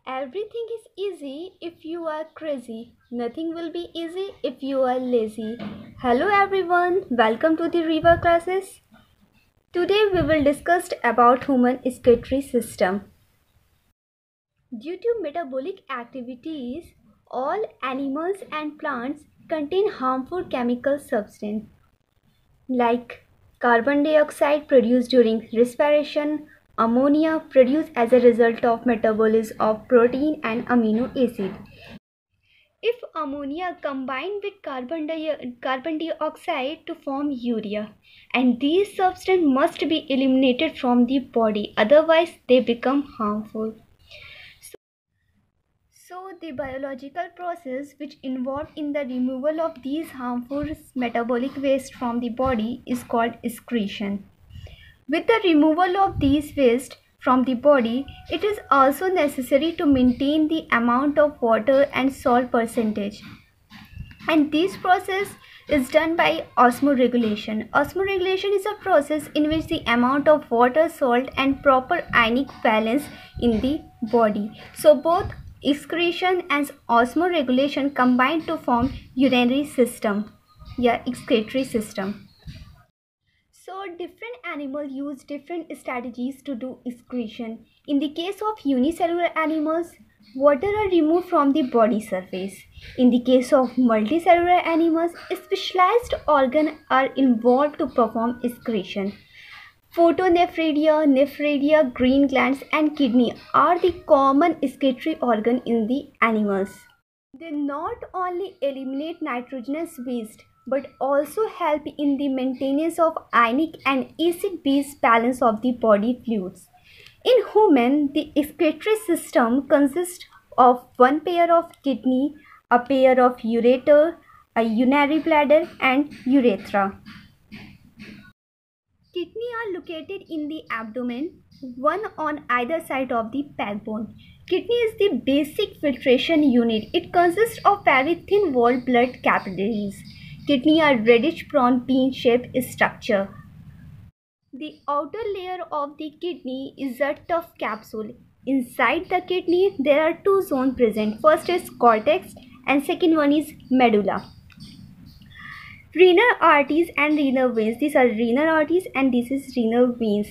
Everything is easy if you are crazy. Nothing will be easy if you are lazy. Hello everyone, welcome to the Riva classes. Today we will discuss about human excretory system. Due to metabolic activities, all animals and plants contain harmful chemical substance like carbon dioxide produced during respiration, ammonia produced as a result of metabolism of protein and amino acid. If ammonia combined with carbon dioxide to form urea, and these substances must be eliminated from the body, otherwise they become harmful. So the biological process which involved in the removal of these harmful metabolic waste from the body is called excretion. With the removal of these waste from the body, it is also necessary to maintain the amount of water and salt percentage. And this process is done by osmoregulation. Osmoregulation is a process in which the amount of water, salt and proper ionic balance in the body. So both excretion and osmoregulation combine to form urinary system, excretory system. So different animals use different strategies to do excretion. In the case of unicellular animals, water are removed from the body surface. In the case of multicellular animals, specialized organs are involved to perform excretion. Photonephridia, nephridia, green glands and kidney are the common excretory organ in the animals. They not only eliminate nitrogenous waste but also help in the maintenance of ionic and acid-base balance of the body fluids. In human, the excretory system consists of one pair of kidney, a pair of ureter, a urinary bladder and urethra. Kidney are located in the abdomen, one on either side of the backbone. Kidney is the basic filtration unit. It consists of very thin-walled blood capillaries. Kidney are reddish-brown bean-shaped structure. The outer layer of the kidney is a tough capsule. Inside the kidney, there are two zones present. First is cortex and second one is medulla. Renal arteries and renal veins. These are renal arteries and this is renal veins.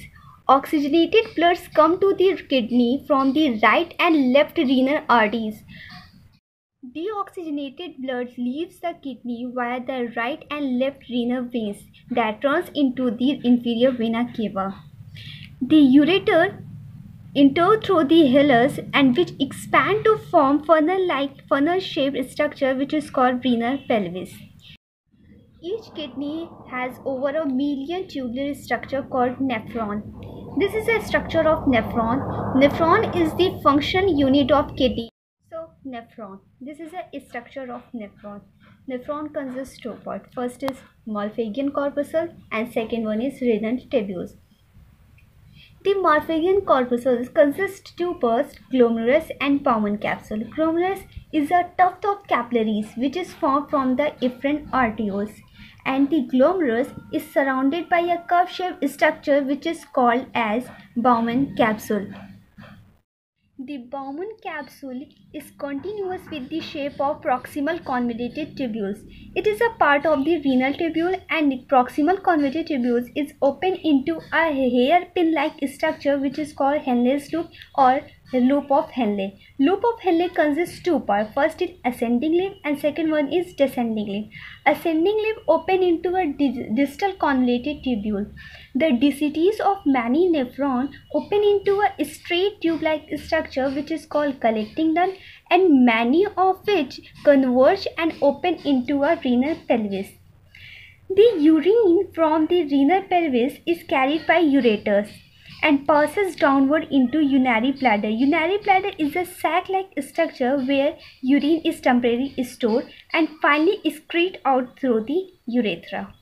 Oxygenated bloods come to the kidney from the right and left renal arteries. Deoxygenated blood leaves the kidney via the right and left renal veins that runs into the inferior vena cava. The ureter enter through the hilus and which expand to form funnel-shaped structure which is called renal pelvis. Each kidney has over a million tubular structure called nephron. This is a structure of nephron. Nephron is the function unit of kidney. So nephron. This is a structure of nephron. Nephron consists two parts. First is Malpighian corpuscle and second one is renal tubules. The Malpighian corpuscles consist two parts, glomerulus and Bowman capsule. Glomerulus is a tuft of capillaries which is formed from the efferent arterioles, and the glomerulus is surrounded by a curve-shaped structure which is called as Bowman capsule. The Bowman capsule is continuous with the shape of proximal convoluted tubules. It is a part of the renal tubule and the proximal convoluted tubules is open into a hairpin-like structure which is called Henle's loop or loop of Henle. Loop of Henle consists two parts. First is ascending limb and second one is descending limb. Ascending limb open into a distal convoluted tubule. The DCTs of many nephron open into a straight tube-like structure which is called collecting duct, and many of which converge and open into a renal pelvis. The urine from the renal pelvis is carried by ureters and passes downward into urinary bladder. Urinary bladder is a sac-like structure where urine is temporarily stored and finally excreted out through the urethra.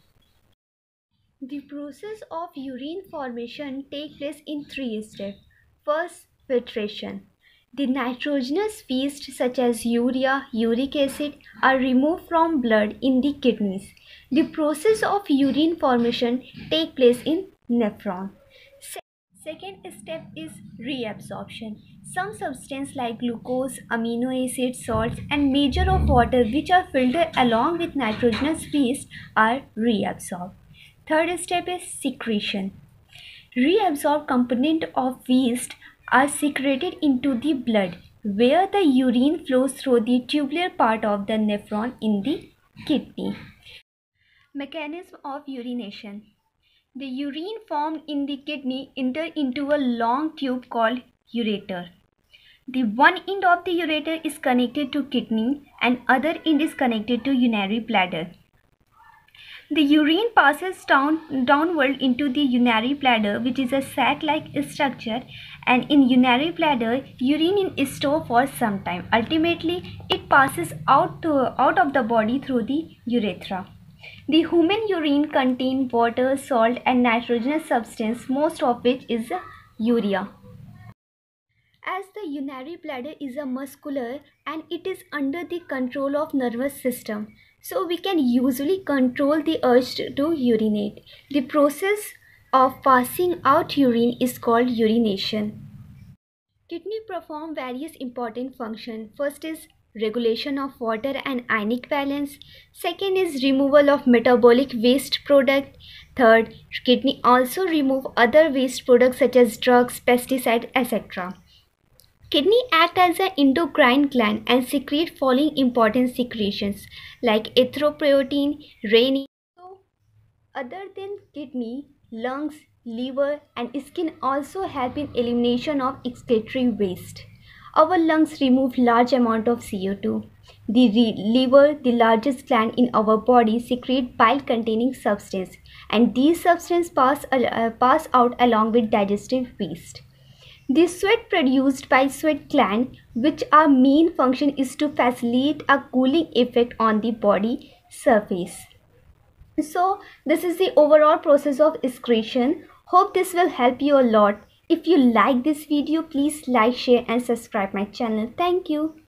The process of urine formation takes place in three steps. First, filtration. The nitrogenous waste such as urea, uric acid are removed from blood in the kidneys. The process of urine formation takes place in nephron. Second step is reabsorption. Some substances like glucose, amino acids, salts, and measure of water which are filtered along with nitrogenous waste are reabsorbed. Third step is secretion. Reabsorbed component of waste are secreted into the blood, where the urine flows through the tubular part of the nephron in the kidney. Mechanism of urination. The urine formed in the kidney enter into a long tube called ureter. The one end of the ureter is connected to kidney and other end is connected to urinary bladder. The urine passes downward into the urinary bladder, which is a sac-like structure, and in urinary bladder, urine is stored for some time. Ultimately, it passes out of the body through the urethra. The human urine contains water, salt, and nitrogenous substance, most of which is urea. As the urinary bladder is a muscular and it is under the control of nervous system, so we can usually control the urge to urinate. The process of passing out urine is called urination. Kidney perform various important functions. First is regulation of water and ionic balance. Second is removal of metabolic waste product. Third, kidney also remove other waste products such as drugs, pesticides, etc. Kidney act as an endocrine gland and secrete following important secretions like erythropoietin, renin. So, other than kidney, lungs, liver, and skin also help in elimination of excretory waste. Our lungs remove large amount of CO2. The liver, the largest gland in our body, secrete bile-containing substance, and these substances pass out along with digestive waste. The sweat produced by sweat gland, which our main function is to facilitate a cooling effect on the body surface. So this is the overall process of excretion. Hope this will help you a lot. If you like this video, please like, share and subscribe my channel. Thank you.